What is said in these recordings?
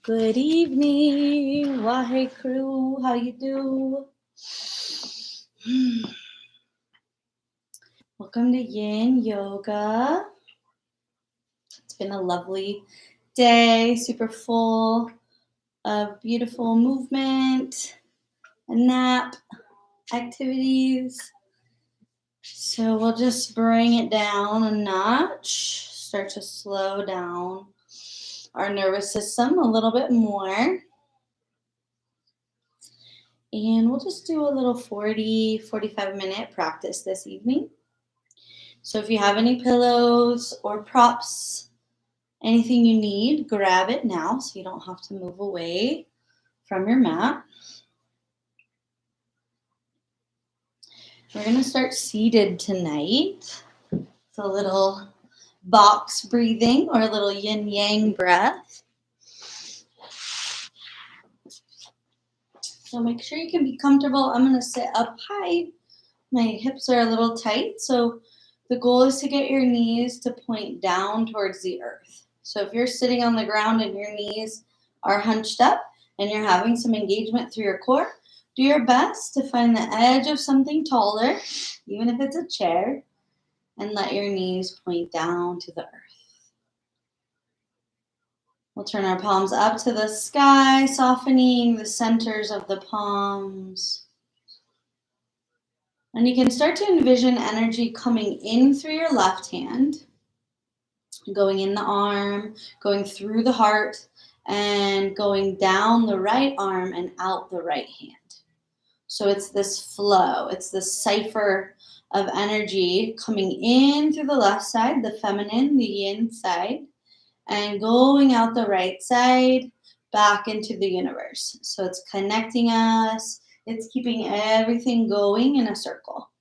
Good evening, Wahe crew. How you do? Welcome to Yin Yoga. It's been a lovely day, super full of beautiful movement, a nap, activities. So we'll just bring it down a notch, start to slow down our nervous system a little bit more. And we'll just do a little 45-minute practice this evening. So if you have any pillows or props, anything you need, grab it now so you don't have to move away from your mat. We're going to start seated tonight. It's a little box breathing or a little yin-yang breath. So make sure you can be comfortable. I'm going to sit up high. My hips are a little tight, so the goal is to get your knees to point down towards the earth. So if you're sitting on the ground and your knees are hunched up and you're having some engagement through your core, do your best to find the edge of something taller, even if it's a chair, and let your knees point down to the earth. We'll turn our palms up to the sky, softening the centers of the palms. And you can start to envision energy coming in through your left hand, going in the arm, going through the heart, and going down the right arm and out the right hand. So it's this flow, it's this cipher of energy coming in through the left side, the feminine, the yin side, and going out the right side back into the universe. So it's connecting us. It's keeping everything going in a circle.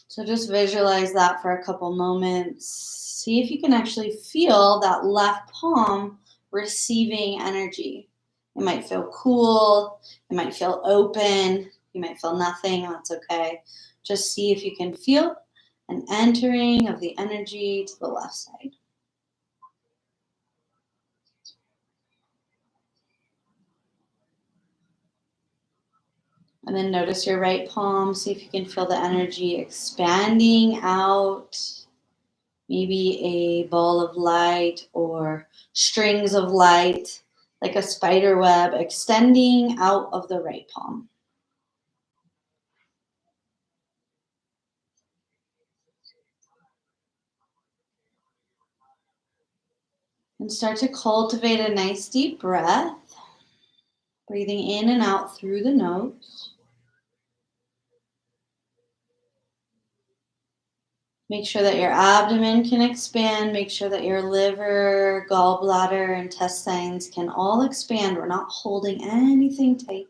So just visualize that for a couple moments. See if you can actually feel that left palm receiving energy. It might feel cool. It might feel open. You might feel nothing. That's okay. Just see if you can feel an entering of the energy to the left side. And then notice your right palm. See if you can feel the energy expanding out. Maybe a ball of light or strings of light, like a spider web, extending out of the right palm. And start to cultivate a nice deep breath, breathing in and out through the nose. Make sure that your abdomen can expand. Make sure that your liver, gallbladder, intestines can all expand. We're not holding anything tight.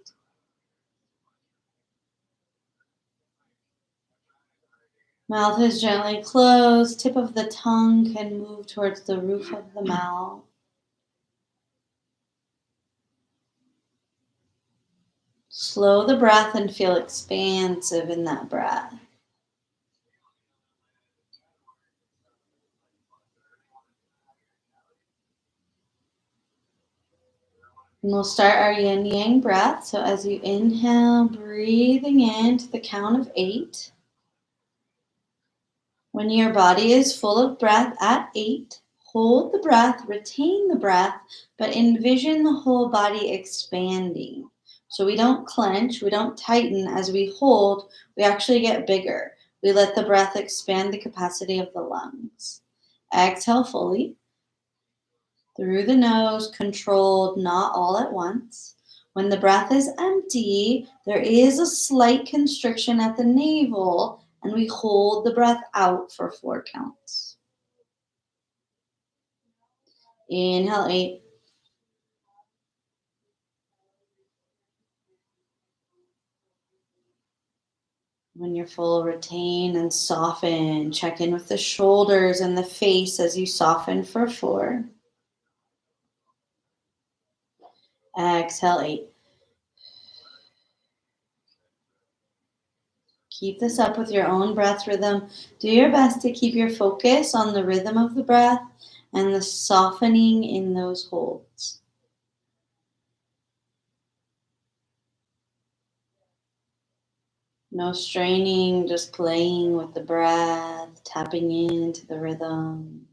Mouth is gently closed. Tip of the tongue can move towards the roof of the mouth. Slow the breath and feel expansive in that breath. And we'll start our yin yang breath. So as you inhale, breathing in to the count of 8. When your body is full of breath at 8, hold the breath, retain the breath, but envision the whole body expanding. So we don't clench, we don't tighten. As we hold, we actually get bigger. We let the breath expand the capacity of the lungs. Exhale fully. Through the nose, controlled, not all at once. When the breath is empty, there is a slight constriction at the navel, and we hold the breath out for 4 counts. Inhale 8. When you're full, retain and soften. Check in with the shoulders and the face as you soften for 4. Exhale 8. Keep this up with your own breath rhythm. Do your best to keep your focus on the rhythm of the breath and the softening in those holds. No straining, just playing with the breath, tapping into the rhythm.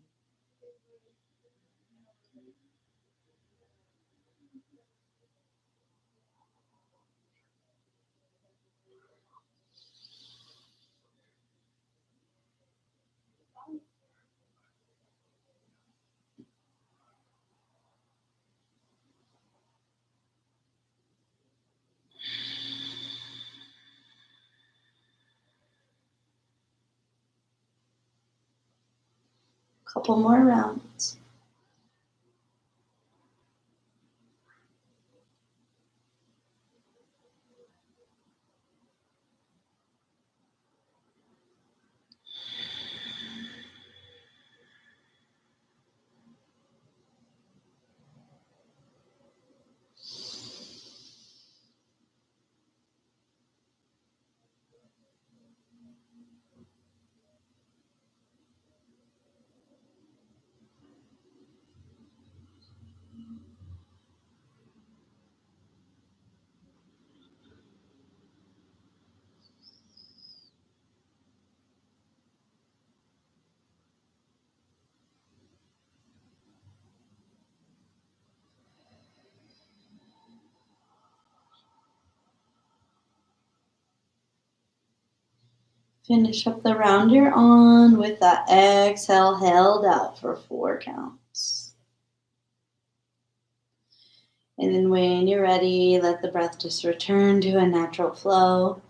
Couple more rounds. Finish up the round you're on with that exhale held out for 4 counts. And then when you're ready, let the breath just return to a natural flow.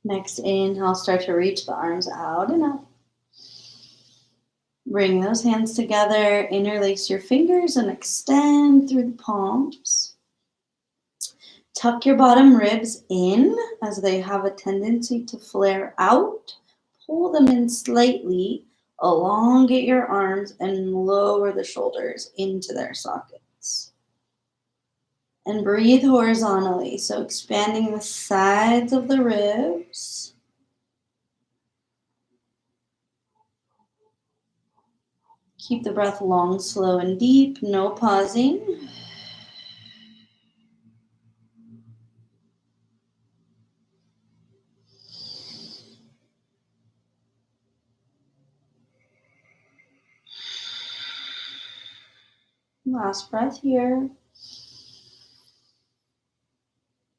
Next inhale, start to reach the arms out and up. Bring those hands together, interlace your fingers and extend through the palms. Tuck your bottom ribs in as they have a tendency to flare out. Pull them in slightly, elongate your arms, and lower the shoulders into their sockets. And breathe horizontally, so expanding the sides of the ribs. Keep the breath long, slow, and deep, no pausing. Last breath here.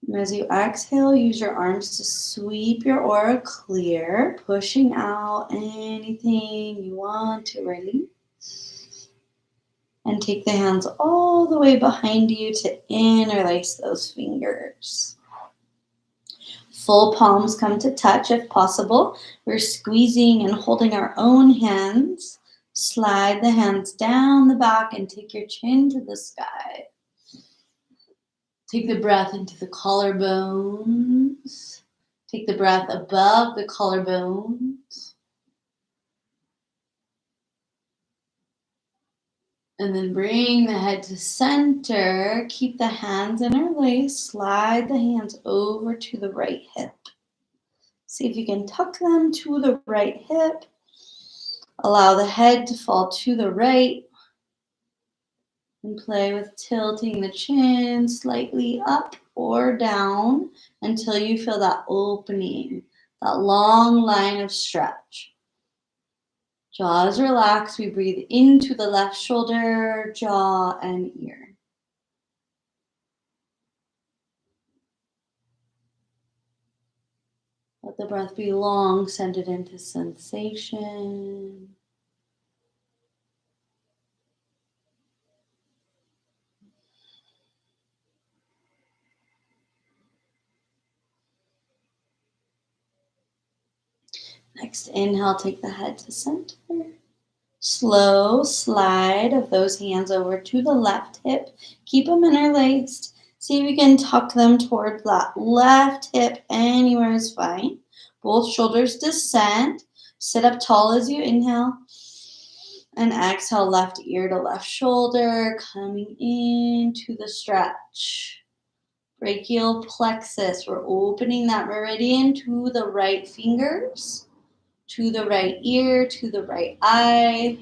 And as you exhale, use your arms to sweep your aura clear, pushing out anything you want to release. And take the hands all the way behind you to interlace those fingers. Full palms come to touch if possible. We're squeezing and holding our own hands. Slide the hands down the back and take your chin to the sky. Take the breath into the collarbones. Take the breath above the collarbones. And then bring the head to center. Keep the hands interlaced. Slide the hands over to the right hip. See if you can tuck them to the right hip. Allow the head to fall to the right. And play with tilting the chin slightly up or down until you feel that opening, that long line of stretch. Jaws relax. We breathe into the left shoulder, jaw, and ear. Let the breath be long, centered into sensation. Next inhale, take the head to center. Slow slide of those hands over to the left hip. Keep them interlaced. See if you can tuck them toward that left hip. Anywhere is fine. Both shoulders descend. Sit up tall as you inhale. And exhale, left ear to left shoulder, coming into the stretch. Brachial plexus. We're opening that meridian to the right fingers. to the right ear, to the right eye,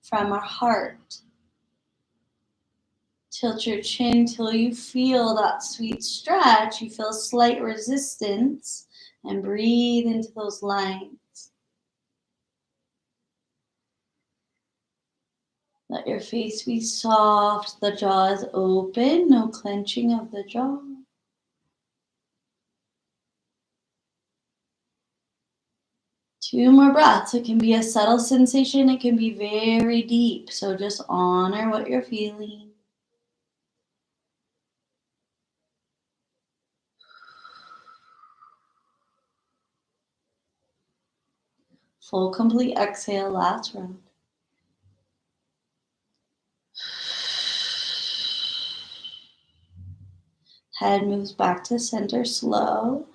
from our heart. Tilt your chin till you feel that sweet stretch. You feel slight resistance, and breathe into those lines. Let your face be soft. The jaw is open. No clenching of the jaw. Two more breaths. It can be a subtle sensation. It can be very deep. So just honor what you're feeling. Full, complete exhale. Last round. Head moves back to center, slow.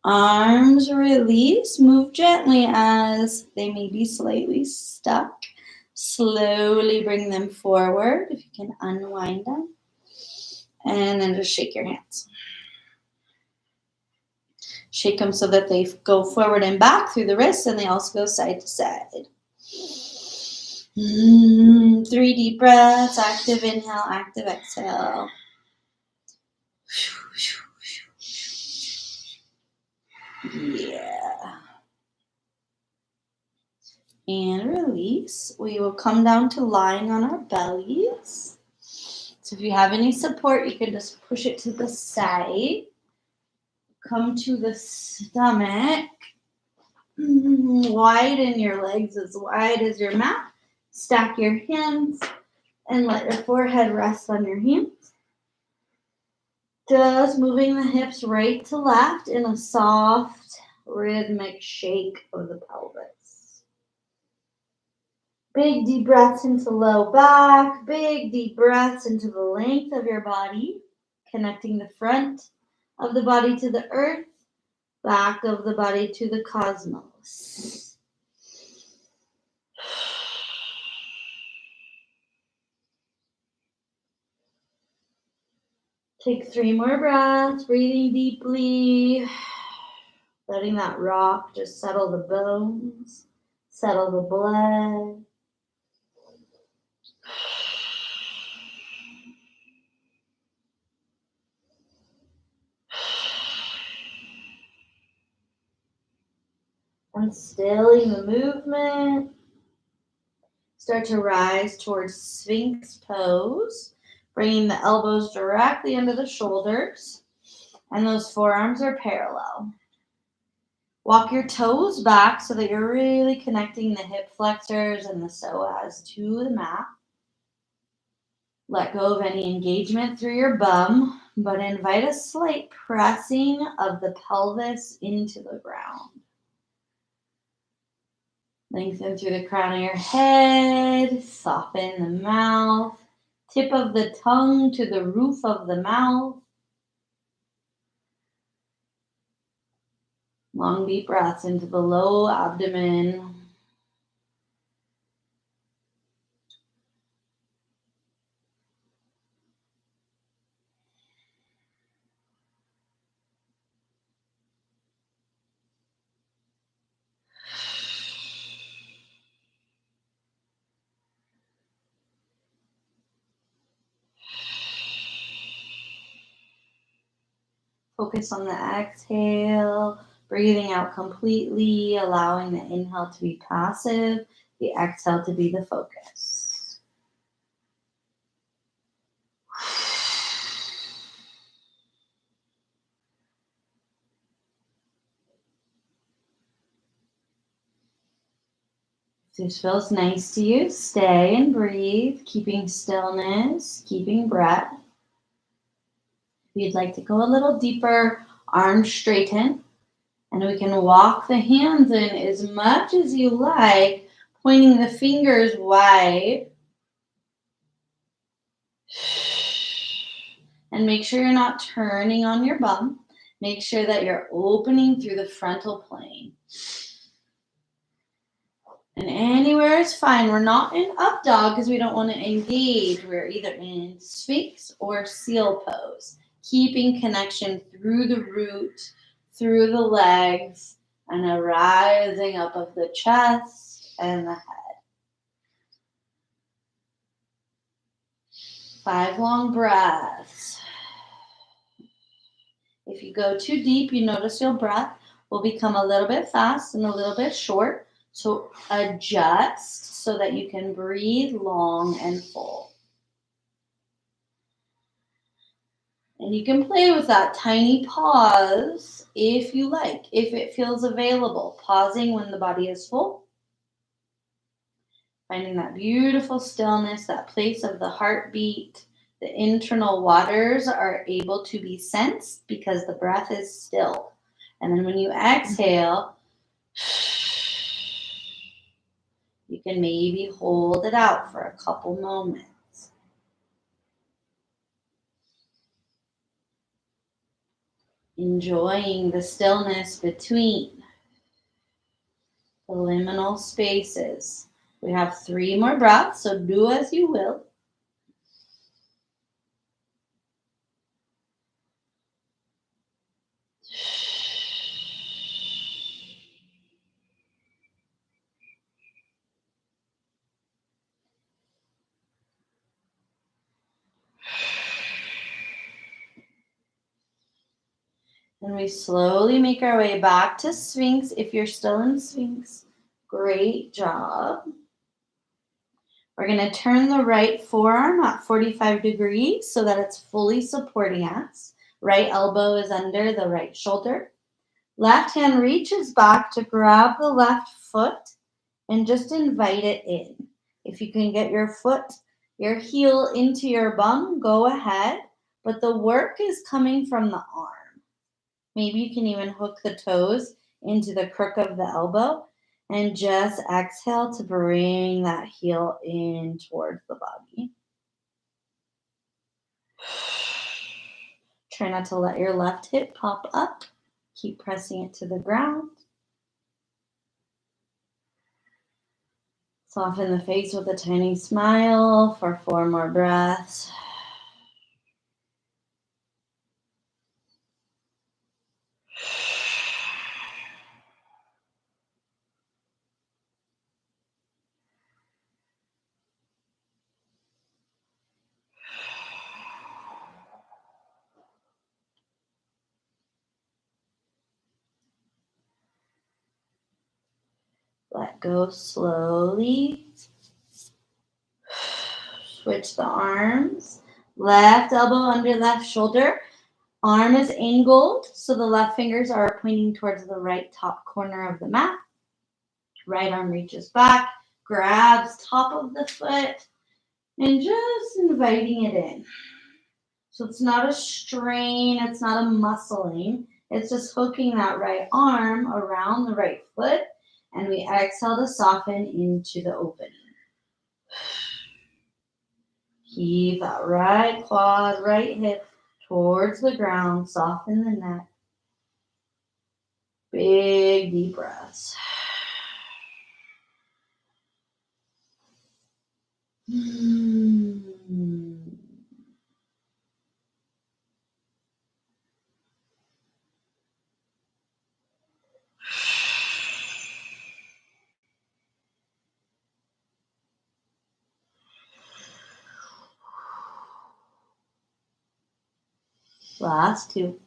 Arms release. Move gently as they may be slightly stuck. Slowly bring them forward if you can unwind them. And then just shake your hands. Shake them so that they go forward and back through the wrists, and they also go side to side. 3 deep breaths. Active inhale, active exhale. Yeah. And release. We will come down to lying on our bellies. So if you have any support, you can just push it to the side. Come to the stomach. Widen your legs as wide as your mat. Stack your hands and let your forehead rest on your hands. Just moving the hips right to left in a soft, rhythmic shake of the pelvis. Big deep breaths into low back. Big deep breaths into the length of your body, connecting the front of the body to the earth, back of the body to the cosmos. Take 3 more breaths, breathing deeply, letting that rock just settle the bones, settle the blood. And stilling the movement. Start to rise towards Sphinx pose, bringing the elbows directly under the shoulders, and those forearms are parallel. Walk your toes back so that you're really connecting the hip flexors and the psoas to the mat. Let go of any engagement through your bum, but invite a slight pressing of the pelvis into the ground. Lengthen through the crown of your head, soften the mouth, tip of the tongue to the roof of the mouth. Long deep breaths into the low abdomen. Focus on the exhale, breathing out completely, allowing the inhale to be passive, the exhale to be the focus. If this feels nice to you, stay and breathe, keeping stillness, keeping breath. If you'd like to go a little deeper, arms straighten. And we can walk the hands in as much as you like, pointing the fingers wide. And make sure you're not turning on your bum. Make sure that you're opening through the frontal plane. And anywhere is fine. We're not in up dog because we don't want to engage. We're either in Sphinx or seal pose. Keeping connection through the root, through the legs, and a rising up of the chest and the head. 5 long breaths. If you go too deep, you notice your breath will become a little bit fast and a little bit short. So adjust so that you can breathe long and full. And you can play with that tiny pause if you like, if it feels available. Pausing when the body is full. Finding that beautiful stillness, that place of the heartbeat. The internal waters are able to be sensed because the breath is still. And then when you exhale, you can maybe hold it out for a couple moments. Enjoying the stillness between the liminal spaces. We have 3 more breaths, so do as you will. And we slowly make our way back to Sphinx. If you're still in Sphinx, great job. We're going to turn the right forearm at 45 degrees so that it's fully supporting us. Right elbow is under the right shoulder. Left hand reaches back to grab the left foot and just invite it in. If you can get your foot, your heel into your bum, go ahead. But the work is coming from the arm. Maybe you can even hook the toes into the crook of the elbow and just exhale to bring that heel in towards the body. Try not to let your left hip pop up. Keep pressing it to the ground. Soften the face with a tiny smile for 4 more breaths. Let go slowly. Switch the arms. Left elbow under left shoulder. Arm is angled, so the left fingers are pointing towards the right top corner of the mat. Right arm reaches back, grabs top of the foot, and just inviting it in. So it's not a strain, it's not a muscling. It's just hooking that right arm around the right foot, and we exhale to soften into the opening. Keep that right quad, right hip towards the ground, soften the neck. Big deep breaths. Last 2.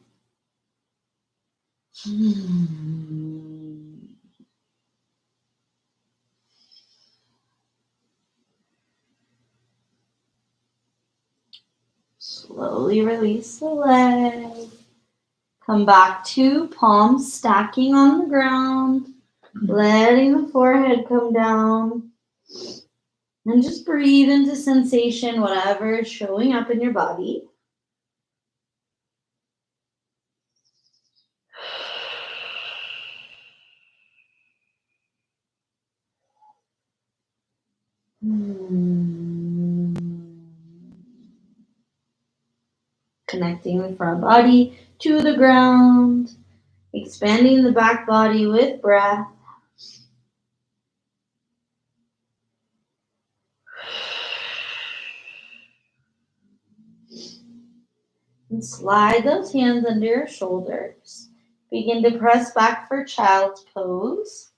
Slowly release the leg. Come back to palms stacking on the ground. Letting the forehead come down. And just breathe into sensation, whatever is showing up in your body. Connecting the front body to the ground. Expanding the back body with breath. And slide those hands under your shoulders. Begin to press back for child's pose.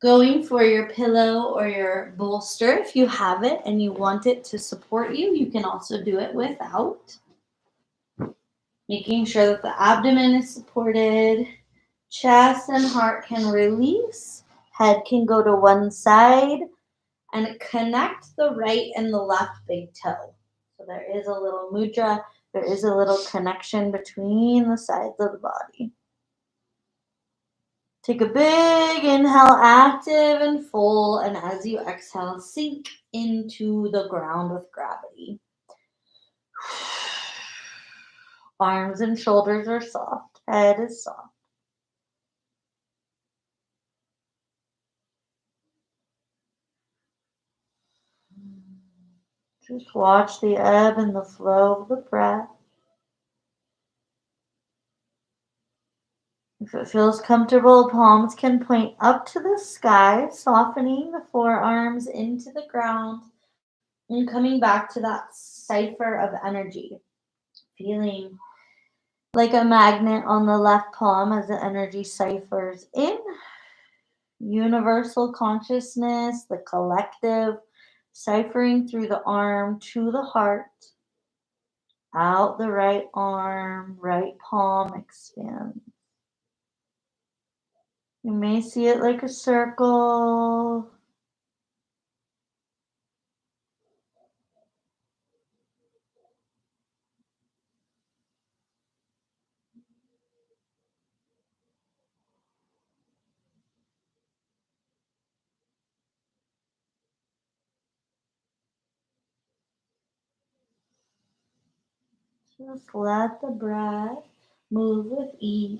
Going for your pillow or your bolster if you have it and you want it to support you. You can also do it without. Making sure that the abdomen is supported. Chest and heart can release. Head can go to one side. And connect the right and the left big toe. So there is a little mudra. There is a little connection between the sides of the body. Take a big inhale, active and full, and as you exhale, sink into the ground with gravity. Arms and shoulders are soft. Head is soft. Just watch the ebb and the flow of the breath. If it feels comfortable, palms can point up to the sky, softening the forearms into the ground and coming back to that cipher of energy. Feeling like a magnet on the left palm as the energy ciphers in. Universal consciousness, the collective, ciphering through the arm to the heart. Out the right arm, right palm expands. You may see it like a circle. Just let the breath move with ease.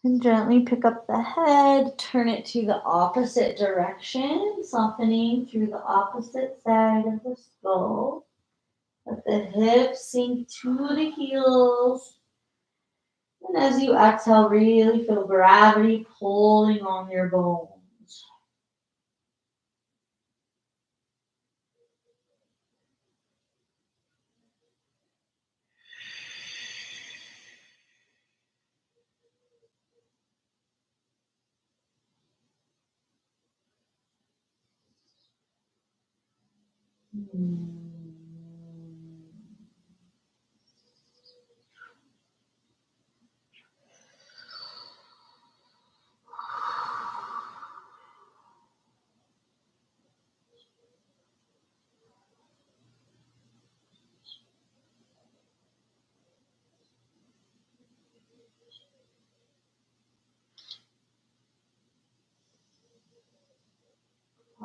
And gently pick up the head, turn it to the opposite direction, softening through the opposite side of the skull. Let the hips sink to the heels. And as you exhale, really feel gravity pulling on your bones.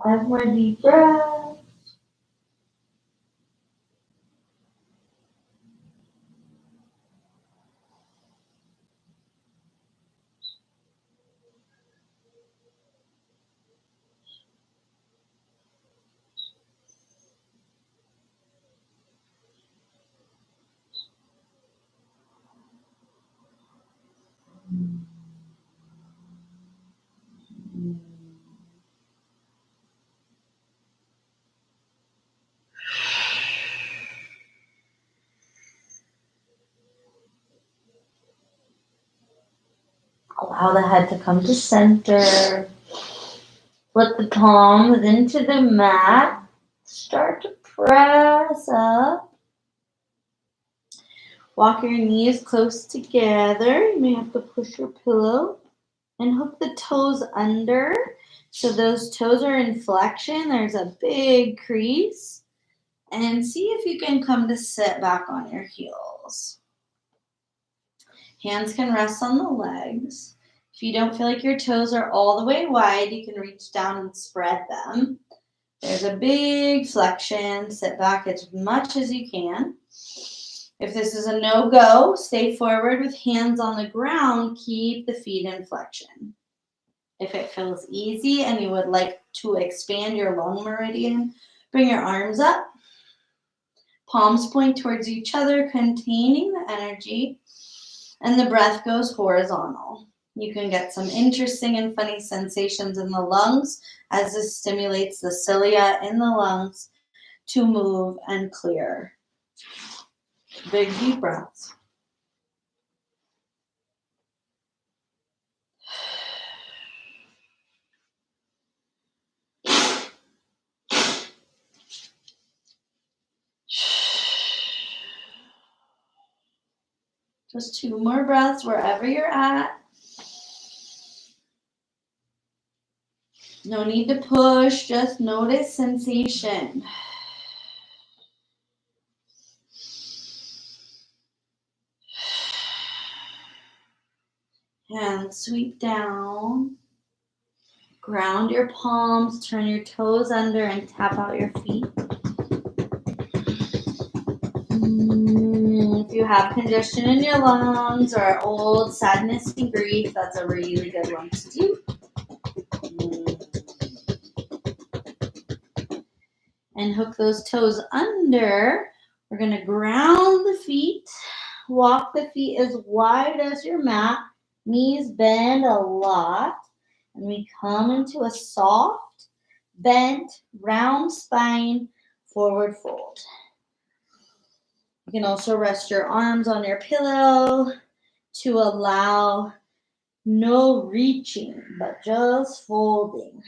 Five more deep breaths. Allow the head to come to center. Flip the palms into the mat. Start to press up. Walk your knees close together. You may have to push your pillow and hook the toes under. So those toes are in flexion. There's a big crease. And see if you can come to sit back on your heels. Hands can rest on the legs. If you don't feel like your toes are all the way wide, you can reach down and spread them. There's a big flexion. Sit back as much as you can. If this is a no-go, stay forward with hands on the ground. Keep the feet in flexion. If it feels easy and you would like to expand your lung meridian, bring your arms up. Palms point towards each other, containing the energy, and the breath goes horizontal. You can get some interesting and funny sensations in the lungs as this stimulates the cilia in the lungs to move and clear. Big deep breaths. Just 2 more breaths wherever you're at. No need to push, just notice sensation. Hands sweep down. Ground your palms, turn your toes under, and tap out your feet. If you have congestion in your lungs or old sadness and grief, that's a really good one to do. And hook those toes under. We're going to ground the feet. Walk the feet as wide as your mat. Knees bend a lot. And we come into a soft, bent, round spine, forward fold. You can also rest your arms on your pillow to allow no reaching, but just folding.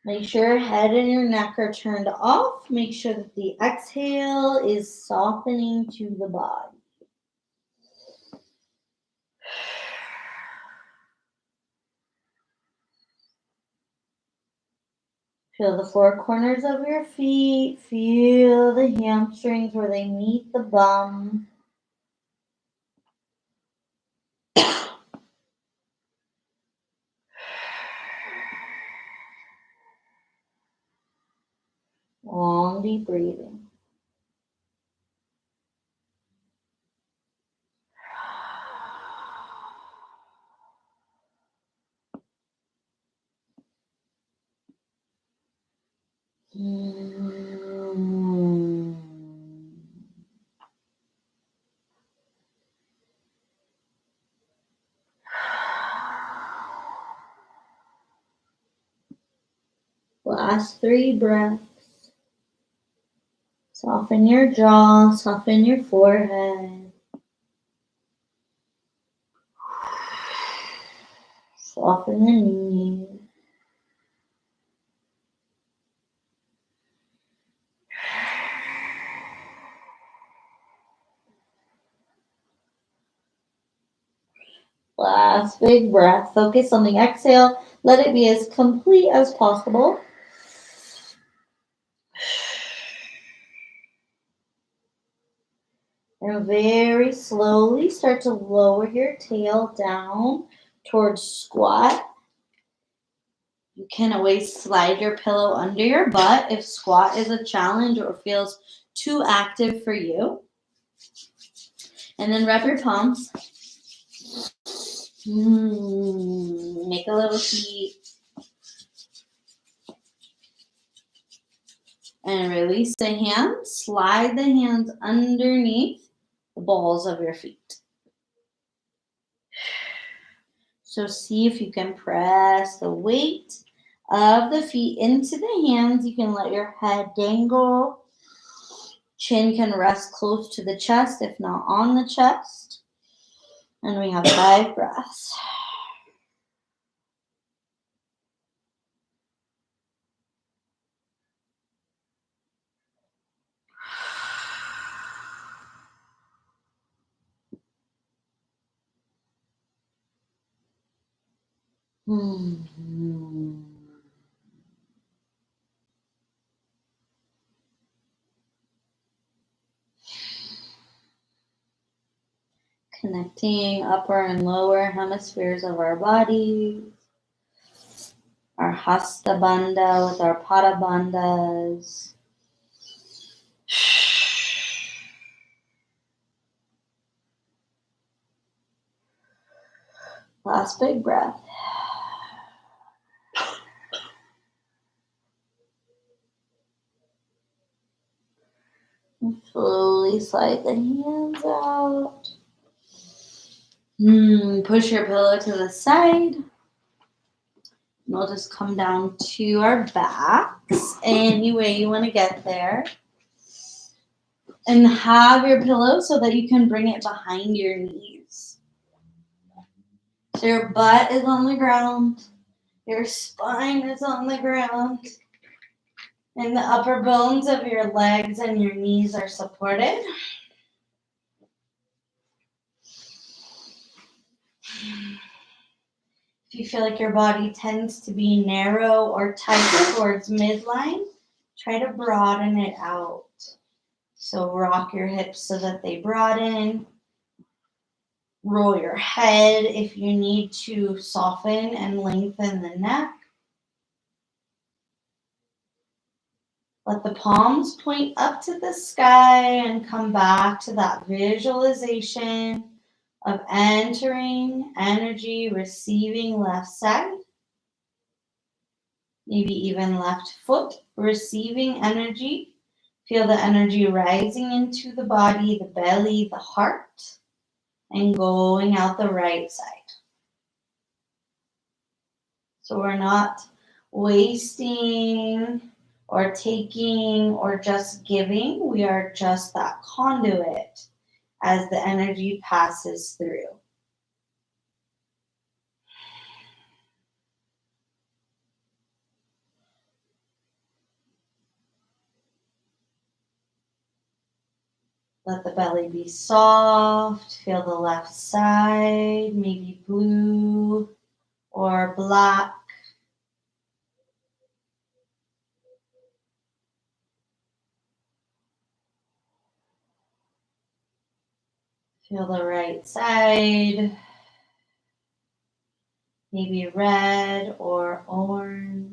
Make sure your head and your neck are turned off. Make sure that the exhale is softening to the body. Feel the 4 corners of your feet. Feel the hamstrings where they meet the bum. Long, deep breathing. Last 3 breaths. Soften your jaw, soften your forehead. Soften the knees. Last big breath. Focus on the exhale. Let it be as complete as possible. And very slowly start to lower your tail down towards squat. You can always slide your pillow under your butt if squat is a challenge or feels too active for you. And then rub your palms. Make a little heat. And release the hands. Slide the hands underneath the balls of your feet. So see if you can press the weight of the feet into the hands. You can let your head dangle. Chin can rest close to the chest, if not on the chest. And we have 5 breaths. Connecting upper and lower hemispheres of our bodies. Our hasta bandha with our pada bandhas. Last big breath. And slowly slide the hands out. Push your pillow to the side. And we'll just come down to our backs any way you want to get there. And have your pillow so that you can bring it behind your knees. So your butt is on the ground. Your spine is on the ground. And the upper bones of your legs and your knees are supported. If you feel like your body tends to be narrow or tight towards midline, try to broaden it out. So rock your hips so that they broaden. Roll your head if you need to soften and lengthen the neck. Let the palms point up to the sky and come back to that visualization of entering energy, receiving left side. Maybe even left foot, receiving energy. Feel the energy rising into the body, the belly, the heart, and going out the right side. So we're not wasting or taking or just giving. We are just that conduit as the energy passes through. Let the belly be soft. Feel the left side, maybe blue or black. Feel the right side, maybe red or orange.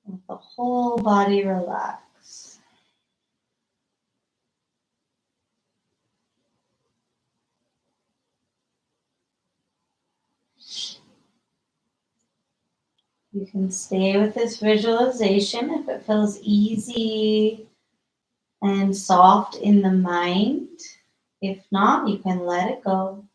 Let the whole body relax. You can stay with this visualization if it feels easy and soft in the mind. If not, you can let it go.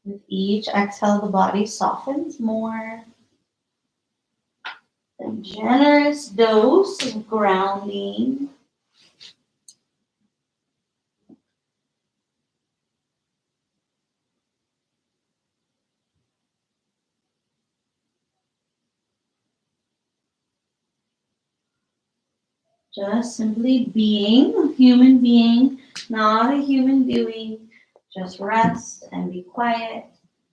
With each exhale, the body softens more. A generous dose of grounding. Just simply being a human being, not a human doing. Just rest and be quiet,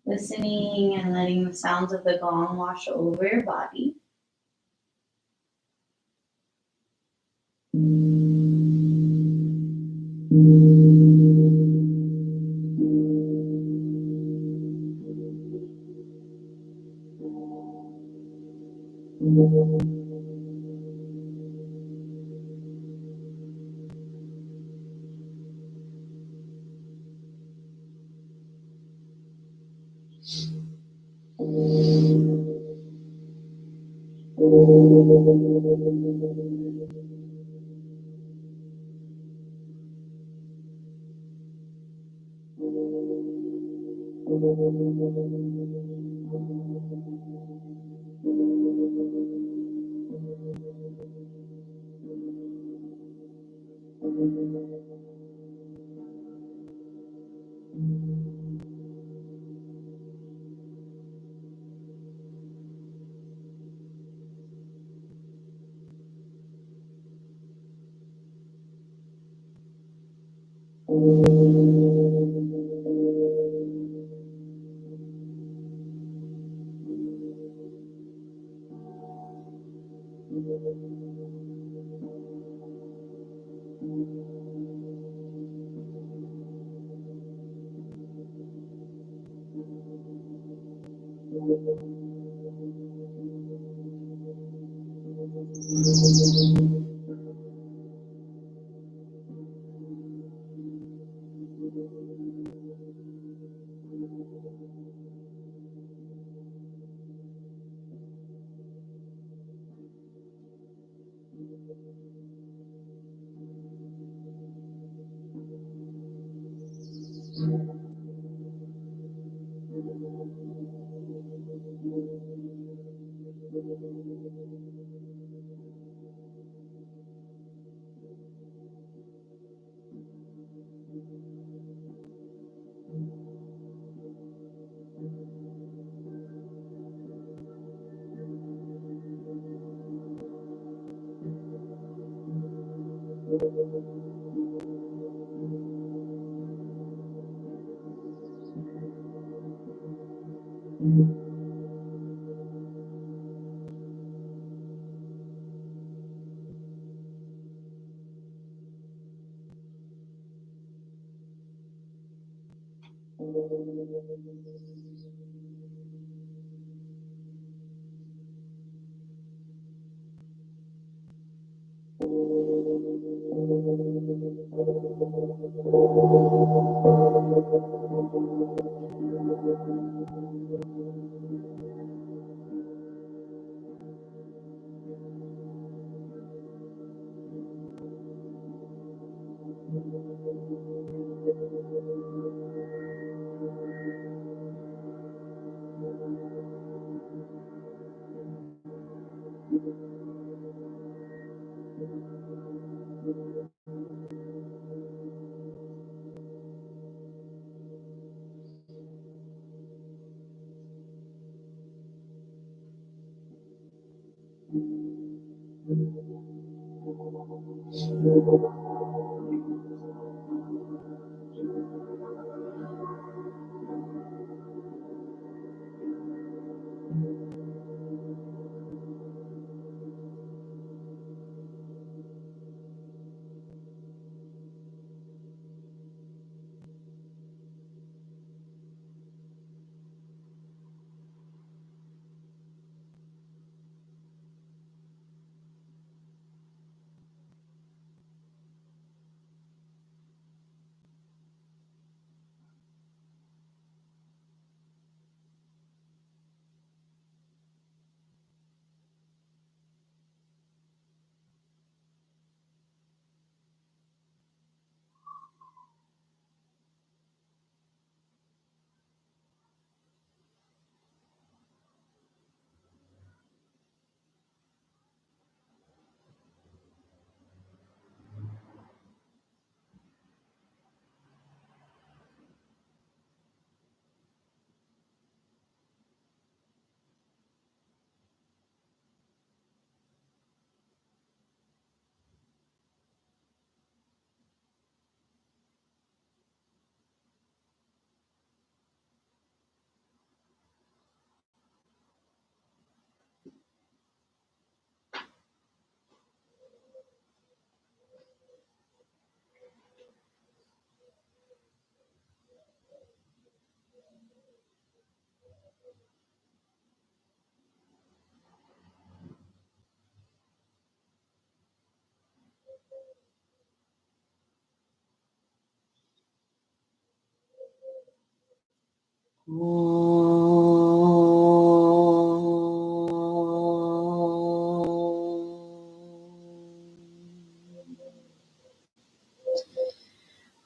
listening and letting the sounds of the gong wash over your body.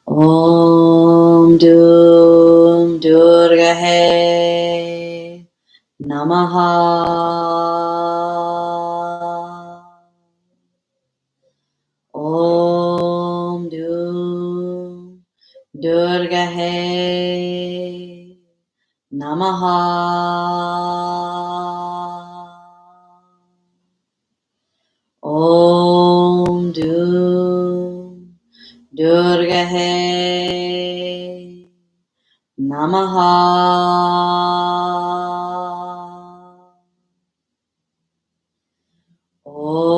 Om Dum Durgahe Namaha. Om Dum Durgahe Namaha. Om Dum Durgahe Namaha. Om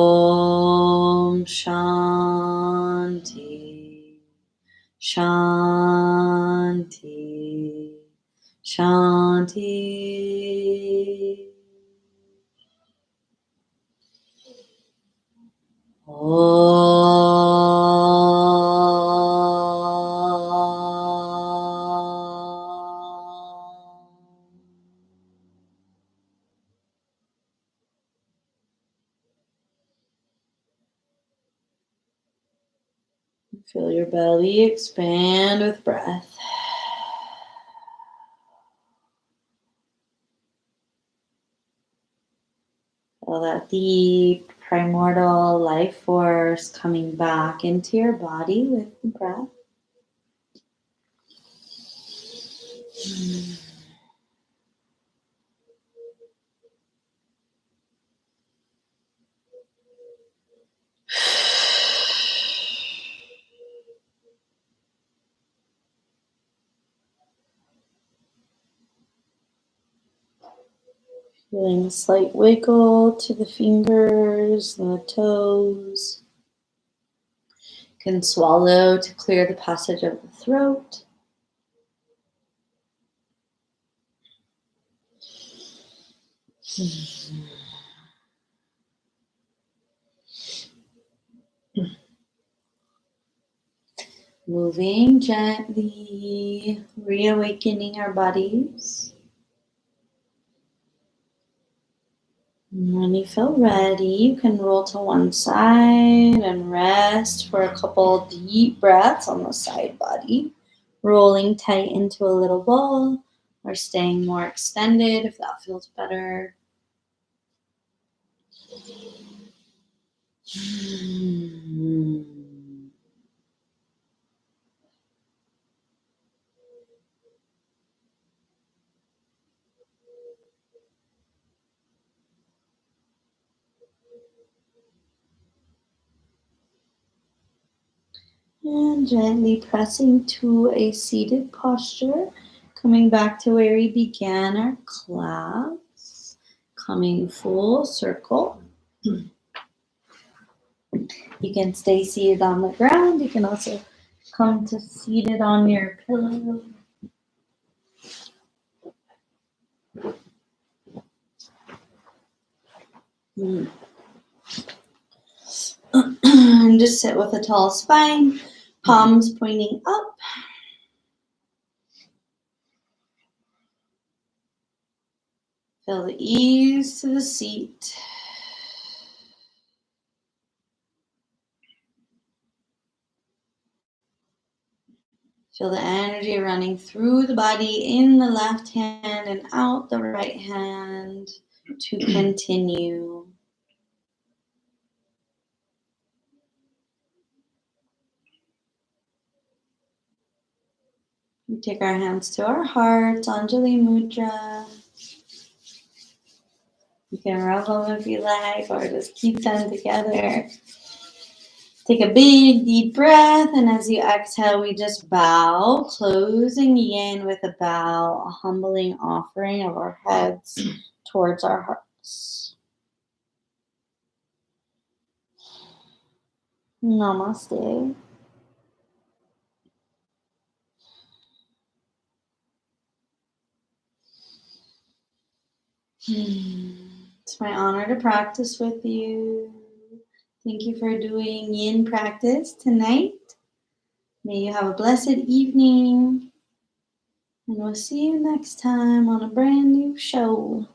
Shanti. Feel your belly expand with breath. Feel that deep primordial life force coming back into your body with the breath. Feeling a slight wiggle to the fingers and the toes. You can swallow to clear the passage of the throat. Moving gently, reawakening our bodies. When you feel ready, you can roll to one side and rest for a couple deep breaths on the side body, rolling tight into a little ball or staying more extended if that feels better. And gently pressing to a seated posture, coming back to where we began our class, coming full circle. You can stay seated on the ground. You can also come to seated on your pillow. And just sit with a tall spine, palms pointing up. Feel the ease to the seat. Feel the energy running through the body in the left hand and out the right hand to continue. We take our hands to our hearts, Anjali Mudra. You can rub them if you like, or just keep them together. Take a big, deep breath, and as you exhale, we just bow, closing in with a bow, a humbling offering of our heads towards our hearts. Namaste. It's my honor to practice with you. Thank you for doing yin practice tonight. May you have a blessed evening. And we'll see you next time on a brand new show.